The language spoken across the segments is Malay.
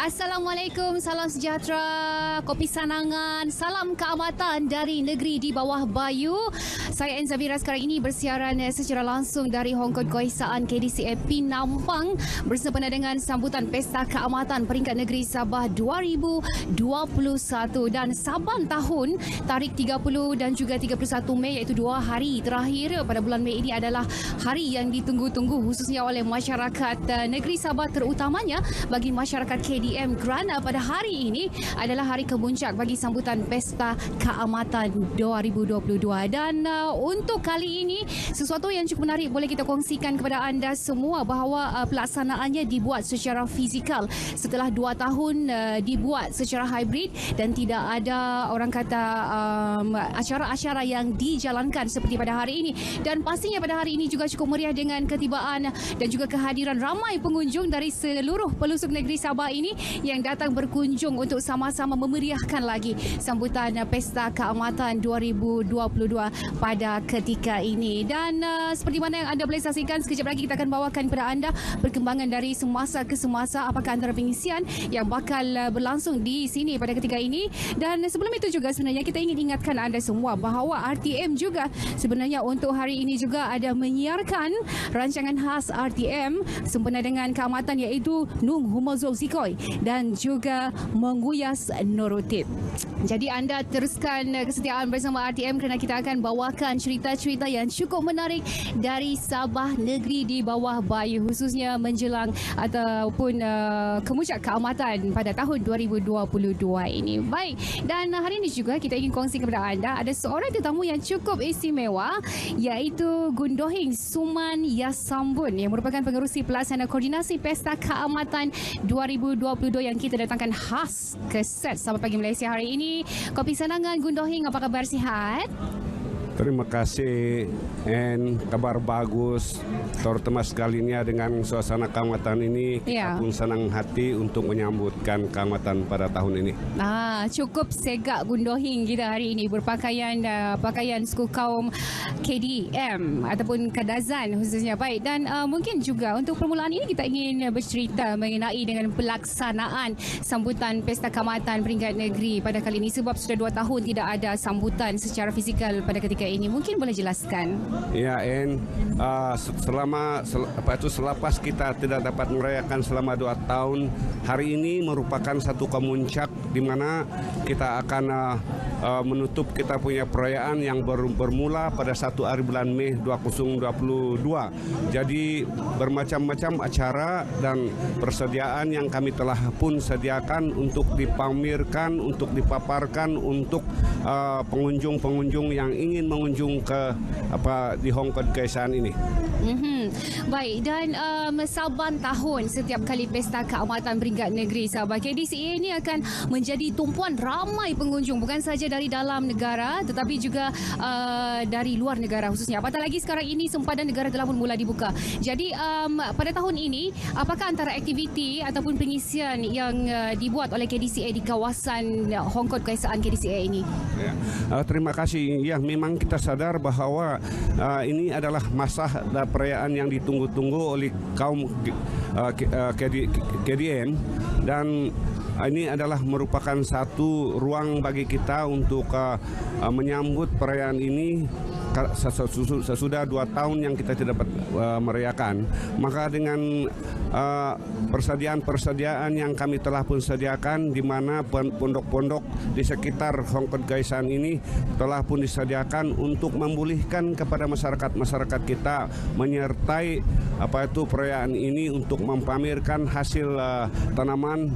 Assalamualaikum, salam sejahtera, kopi sanangan, salam keamatan dari negeri di bawah Bayu. Saya Enzabira sekarang ini bersiaran secara langsung dari Hong Kong Keesaan KDCA Penampang bersempena dengan sambutan Pesta Keamatan Peringkat Negeri Sabah 2021 dan Saban tahun tarikh 30 dan juga 31 Mei iaitu 2 hari terakhir pada bulan Mei ini adalah hari yang ditunggu-tunggu khususnya oleh masyarakat negeri Sabah, terutamanya bagi masyarakat KDM kerana pada hari ini adalah hari kemuncak bagi sambutan Pesta Keamatan 2022 dan untuk kali ini sesuatu yang cukup menarik boleh kita kongsikan kepada anda semua bahawa pelaksanaannya dibuat secara fizikal setelah 2 tahun dibuat secara hybrid dan tidak ada orang kata acara-acara yang dijalankan seperti pada hari ini, dan pastinya pada hari ini juga cukup meriah dengan ketibaan dan juga kehadiran ramai pengunjung dari seluruh pelosok negeri Sabah ini yang datang berkunjung untuk sama-sama memeriahkan lagi sambutan Pesta Keamatan 2022 pada ketika ini. Dan seperti mana yang anda boleh saksikan, sekejap lagi kita akan bawakan kepada anda perkembangan dari semasa ke semasa apakah antara pengisian yang bakal berlangsung di sini pada ketika ini. Dan sebelum itu juga sebenarnya kita ingin ingatkan anda semua bahawa RTM juga sebenarnya untuk hari ini juga ada menyiarkan rancangan khas RTM sempena dengan keamatan iaitu Nung Humazul Sikoi dan juga Mengguyas Norotip. Jadi anda teruskan kesetiaan bersama RTM kerana kita akan bawakan cerita-cerita yang cukup menarik dari Sabah negeri di bawah Bayu khususnya menjelang ataupun kemuncak keamatan pada tahun 2022 ini. Baik, dan hari ini juga kita ingin kongsi kepada anda ada seorang tetamu yang cukup istimewa iaitu Gundohing Suman Yasambun yang merupakan pengerusi pelaksana koordinasi Pesta Keamatan 2022 yang kita datangkan khas ke set Sabah Pagi Malaysia hari ini. Kopi sanangan Gundohing, apa khabar, sihat? Terima kasih, kabar bagus, terutama sekalinya dengan suasana keamatan ini. Ya. Kita pun senang hati untuk menyambutkan keamatan pada tahun ini. Cukup segak Gundohing kita hari ini berpakaian pakaian suku kaum KDM ataupun Kadazan khususnya. Baik, dan mungkin juga untuk permulaan ini kita ingin bercerita mengenai dengan pelaksanaan sambutan Pesta Keamatan Peringkat Negeri pada kali ini sebab sudah 2 tahun tidak ada sambutan secara fizikal pada ketika ini. Mungkin boleh jelaskan? Ya, selepas kita tidak dapat merayakan selama 2 tahun, hari ini merupakan satu kemuncak di mana kita akan menutup kita punya perayaan yang bermula pada 1 hari bulan Mei 2022. Jadi bermacam-macam acara dan persediaan yang kami telah pun sediakan untuk dipamerkan, untuk dipaparkan untuk pengunjung-pengunjung yang ingin mengunjung ke di Hong Kong Keesaan ini. Baik, dan Saban tahun setiap kali Pesta Keamatan Peringkat Negeri Sabah KDCA ini akan menjadi tumpuan ramai pengunjung bukan sahaja dari dalam negara tetapi juga dari luar negara khususnya. Apatah lagi sekarang ini sempadan negara telah pun mula dibuka. Jadi pada tahun ini apakah antara aktiviti ataupun pengisian yang dibuat oleh KDCA di kawasan Hong Kong Keesaan KDCA ini? Ya. Terima kasih. Ya, memang kita sadar bahawa ini adalah masa perayaan yang ditunggu-tunggu oleh kaum KDM dan ini adalah merupakan satu ruang bagi kita untuk menyambut perayaan ini sesudah 2 tahun yang kita tidak dapat merayakan. Maka dengan persediaan yang kami telah pun sediakan di mana pondok-pondok di sekitar Hong Kong Keesaan ini telah pun disediakan untuk memulihkan kepada masyarakat kita menyertai perayaan ini untuk mempamerkan hasil tanaman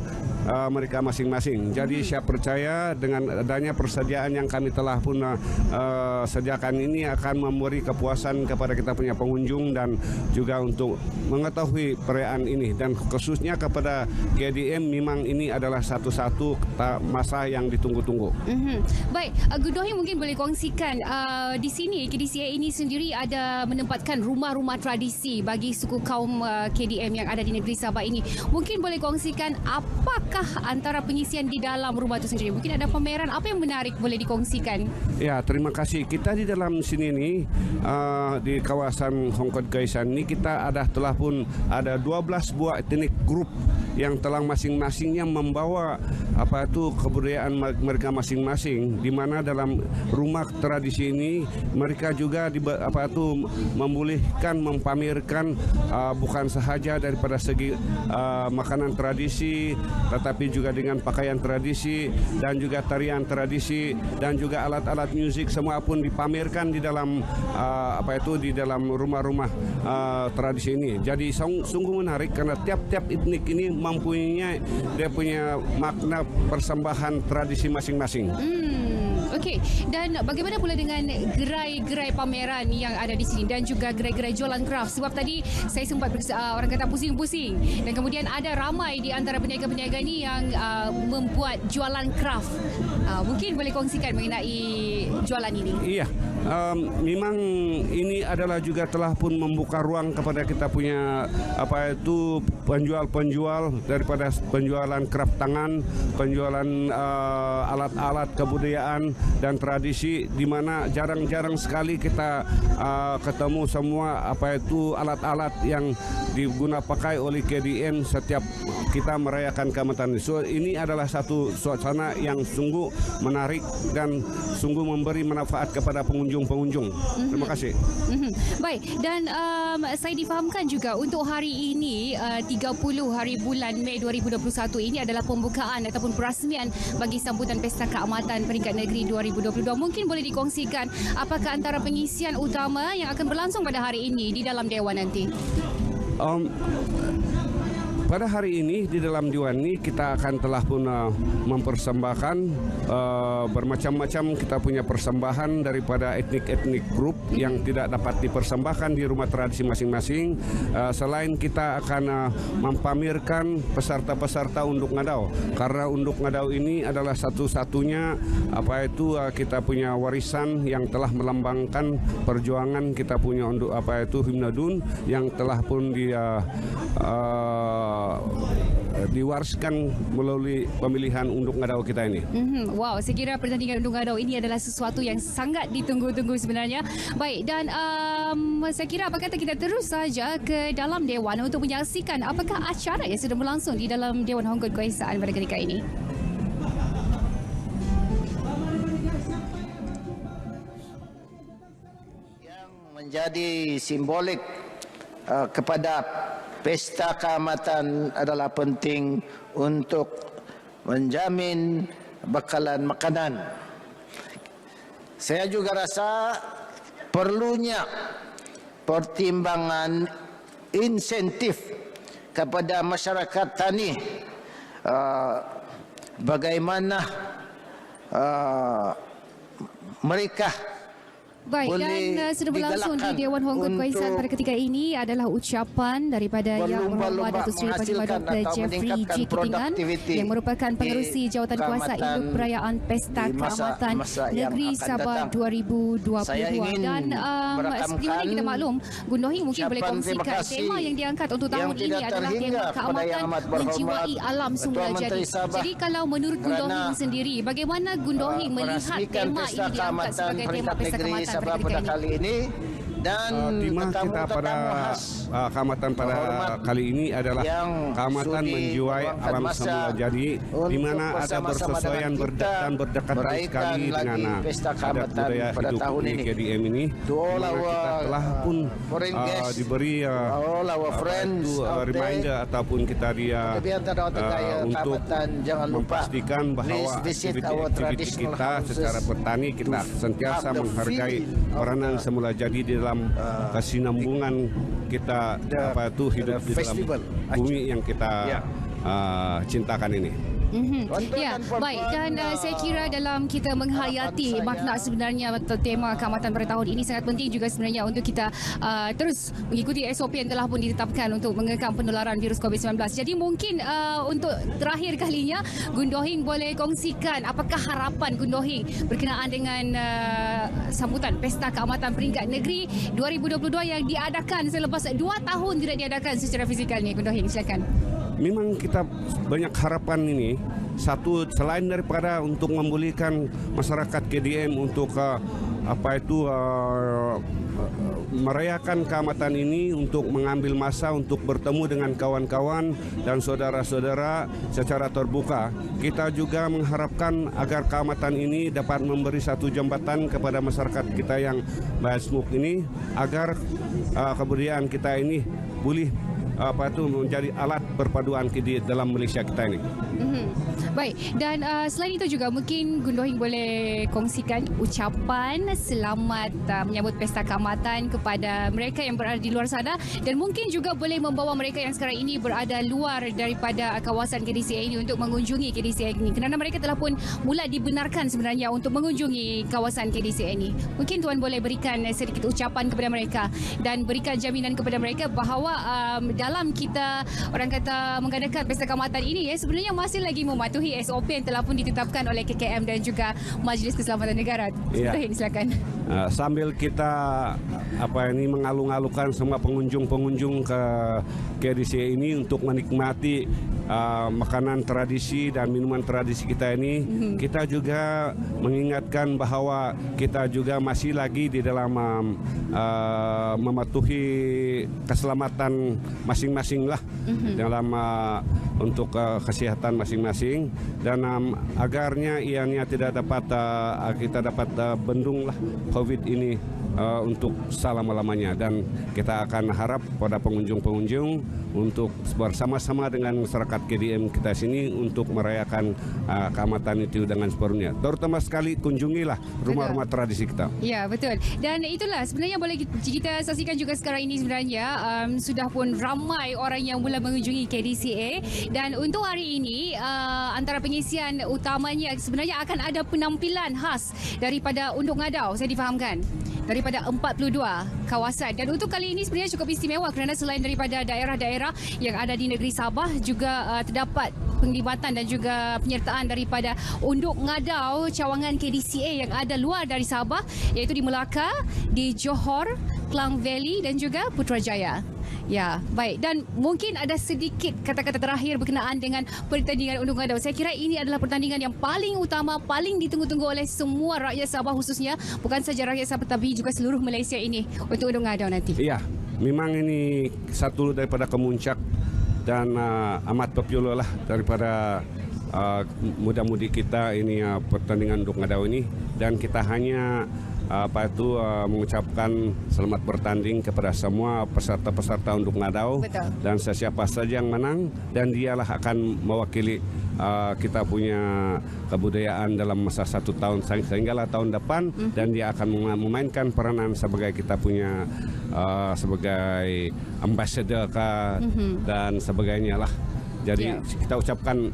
mereka masing-masing. Jadi saya percaya dengan adanya persediaan yang kami telah pun sediakan ini akan memberi kepuasan kepada kita punya pengunjung dan juga untuk mengetahui perayaan ini, dan khususnya kepada KDM memang ini adalah satu-satu masa yang ditunggu-tunggu. Baik, Gundohing mungkin boleh kongsikan di sini KDCA ini sendiri ada menempatkan rumah-rumah tradisi bagi suku kaum KDM yang ada di negeri Sabah ini. Mungkin boleh kongsikan apakah antara pengisian di dalam rumah itu sendiri? Mungkin ada pameran apa yang menarik boleh dikongsikan? Ya, terima kasih. Kita di dalam sini nih di kawasan Hongkod Gaisan ini kita telah pun ada 12 buah etnik grup yang telah masing-masingnya membawa kebudayaan mereka masing-masing, di mana dalam rumah tradisi ini mereka juga membolehkan mempamerkan bukan sahaja daripada segi makanan tradisi, tetapi juga dengan pakaian tradisi dan juga tarian tradisi dan juga alat-alat musik, semua pun dipamerkan di dalam di dalam rumah-rumah tradisi ini. Jadi sungguh menarik karena tiap-tiap etnik ini mempunyai dia punya makna persembahan tradisi masing-masing. Okey, dan bagaimana pula dengan gerai-gerai pameran yang ada di sini dan juga gerai-gerai jualan kraft? Sebab tadi saya sempat orang kata pusing-pusing, dan kemudian ada ramai di antara peniaga-peniaga ni yang membuat jualan kraft. Mungkin boleh kongsikan mengenai jualan ini? Iya, memang ini adalah juga telah pun membuka ruang kepada kita punya penjual-penjual daripada penjualan kraft tangan, penjualan alat-alat kebudayaan dan tradisi, di mana jarang-jarang sekali kita ketemu semua alat-alat yang digunakan pakai oleh KDM setiap kita merayakan Keamatan. So ini adalah satu suasana yang sungguh menarik dan sungguh memberi manfaat kepada pengunjung-pengunjung. Terima kasih. Baik, dan saya difahamkan juga untuk hari ini 30 hari bulan Mei 2021 ini adalah pembukaan ataupun perasmian bagi sambutan Pesta Keamatan Peringkat Negeri 2022. Mungkin boleh dikongsikan apakah antara pengisian utama yang akan berlangsung pada hari ini di dalam Dewan nanti? Pada hari ini di dalam Dewan ini kita akan telah pun mempersembahkan bermacam-macam kita punya persembahan daripada etnik-etnik grup yang tidak dapat dipersembahkan di rumah tradisi masing-masing. Selain kita akan mempamerkan peserta-peserta Unduk Ngadau, karena Unduk Ngadau ini adalah satu-satunya kita punya warisan yang telah melambangkan perjuangan kita punya Himna Dun yang telah pun diwariskan melalui pemilihan Unduk Ngadau kita ini. Wow, saya kira pertandingan Unduk Ngadau ini adalah sesuatu yang sangat ditunggu-tunggu sebenarnya. Baik, dan saya kira apa kata kita terus saja ke dalam Dewan untuk menyaksikan apakah acara yang sedang berlangsung di dalam Dewan Hongkod Kebangsaan pada ketika ini. Yang menjadi simbolik kepada Pesta Keamatan adalah penting untuk menjamin bekalan makanan. Saya juga rasa perlunya pertimbangan insentif kepada masyarakat tani, bagaimana mereka baik, dan sudah berlangsung di Dewan Hongkod Kebangsaan pada ketika ini adalah ucapan daripada Yang Berhormat Datuk Seri Paduka Dr. Jeffrey G. Ketingan yang merupakan pengerusi Jawatan Kuasa Induk Perayaan Pesta Keamatan Negeri Sabah 2022. Dan seperti mana kita maklum, Gunung Hing mungkin boleh kongsikan tema yang diangkat untuk tahun ini adalah tema Keamatan Menjiwai Alam Semula Jadi. Jadi kalau menurut Gunung Hing sendiri, bagaimana Gunung Hing melihat tema ini diangkat sebagai tema Pesta Keamatan pada kali ini? Dan tema kita pada Keamatan pada kali ini adalah Keamatan Menjiwai Alam Semula Jadi, di mana ada bersesuaian dan berdekatan sekali dengan adat budaya hidup di KDM ini. Kita telah pun diberi reminder ataupun kita untuk memastikan bahawa aktiviti kita secara bertani kita sentiasa menghargai peranan semula jadi di dalam kesinambungan kita hidup di dalam bumi yang kita cintakan ini. Ya, baik, dan saya kira dalam kita menghayati makna sebenarnya atau tema Keamatan pada tahun ini sangat penting juga sebenarnya untuk kita terus mengikuti SOP yang telah pun ditetapkan untuk mengekang penularan virus COVID-19. Jadi mungkin untuk terakhir kalinya Gunung Hing boleh kongsikan apakah harapan Gunung Hing berkenaan dengan sambutan Pesta Keamatan Peringkat Negeri 2022 yang diadakan selepas 2 tahun tidak diadakan secara fizikal ni. Gunung Hing, silakan. Memang kita banyak harapan ini. Satu, selain daripada untuk memulihkan masyarakat KDM untuk merayakan keamatan ini untuk mengambil masa untuk bertemu dengan kawan-kawan dan saudara-saudara secara terbuka. Kita juga mengharapkan agar keamatan ini dapat memberi satu jambatan kepada masyarakat kita yang majmuk ini, agar kebudayaan kita ini boleh menjadi alat perpaduan di dalam Malaysia kita ini. Baik, dan selain itu juga mungkin Gundohing boleh kongsikan ucapan selamat menyambut Pesta Keamatan kepada mereka yang berada di luar sana, dan mungkin juga boleh membawa mereka yang sekarang ini berada luar daripada kawasan KDCA ini untuk mengunjungi KDCA ini, kerana mereka telah pun mula dibenarkan sebenarnya untuk mengunjungi kawasan KDCA ini. Mungkin Tuan boleh berikan sedikit ucapan kepada mereka dan berikan jaminan kepada mereka bahawa dalam kita orang kata mengadakan Pesta Keamatan ini sebenarnya masih lagi mematuhi SOP yang telah pun ditetapkan oleh KKM dan juga Majlis Keselamatan Negara. Silakan. Sambil kita mengalung-alungkan semua pengunjung-pengunjung ke KDCA ini untuk menikmati makanan tradisi dan minuman tradisi kita ini, kita juga mengingatkan bahawa kita juga masih lagi di dalam mematuhi keselamatan masing-masing lah, dalam untuk kesehatan masing-masing, dan agarnya ianya tidak dapat kita dapat bendung lah COVID ini untuk selama-lamanya. Dan kita akan harap pada pengunjung-pengunjung untuk bersama-sama dengan masyarakat KDM kita sini untuk merayakan keamatan itu dengan sepenuhnya. Terutama sekali kunjungilah rumah-rumah tradisi kita. Ya, betul. Dan itulah sebenarnya boleh kita saksikan juga sekarang ini sebenarnya sudah pun ramai orang yang mula mengunjungi KDCA, dan untuk hari ini antara pengisian utamanya sebenarnya akan ada penampilan khas daripada Unduk Ngadau, saya difahamkan, daripada 42 kawasan. Dan untuk kali ini sebenarnya cukup istimewa kerana selain daripada daerah-daerah yang ada di negeri Sabah, juga terdapat penglibatan dan juga penyertaan daripada Unduk Ngadau cawangan KDCA yang ada luar dari Sabah, iaitu di Melaka, di Johor, Klang Valley dan juga Putrajaya. Ya, baik. Dan mungkin ada sedikit kata-kata terakhir berkenaan dengan pertandingan Unduk Ngadau. Saya kira ini adalah pertandingan yang paling utama, paling ditunggu-tunggu oleh semua rakyat Sabah khususnya. Bukan saja rakyat Sabah tapi juga seluruh Malaysia ini untuk Unduk Ngadau nanti. Iya, memang ini satu daripada kemuncak dan amat popular lah daripada muda-mudi kita ini, pertandingan Unduk Ngadau ini. Dan kita hanya mengucapkan selamat bertanding kepada semua peserta-peserta Unduk Ngadau. Betul. Dan siapa saja yang menang, dan dialah akan mewakili kita punya kebudayaan dalam masa 1 tahun sehinggalah tahun depan, dan dia akan memainkan peranan sebagai kita punya sebagai ambassador dan sebagainya lah. Jadi kita ucapkan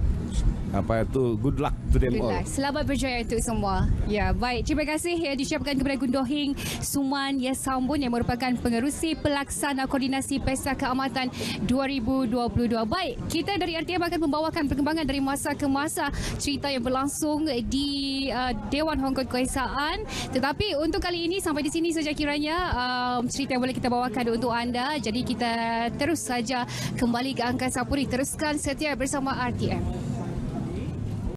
good luck to them all. Selamat berjaya untuk semua. Ya, baik. Terima kasih yang diucapkan kepada Gundohing Suman Yesambun yang merupakan pengerusi pelaksana koordinasi Pesta Keamatan 2022. Baik, kita dari RTM akan membawakan perkembangan dari masa ke masa cerita yang berlangsung di Dewan Hongkod Keesaan. Tetapi untuk kali ini sampai di sini saja kiranya cerita yang boleh kita bawakan untuk anda. Jadi kita terus saja kembali ke Angkasa Puri. Teruskan setia bersama RTM.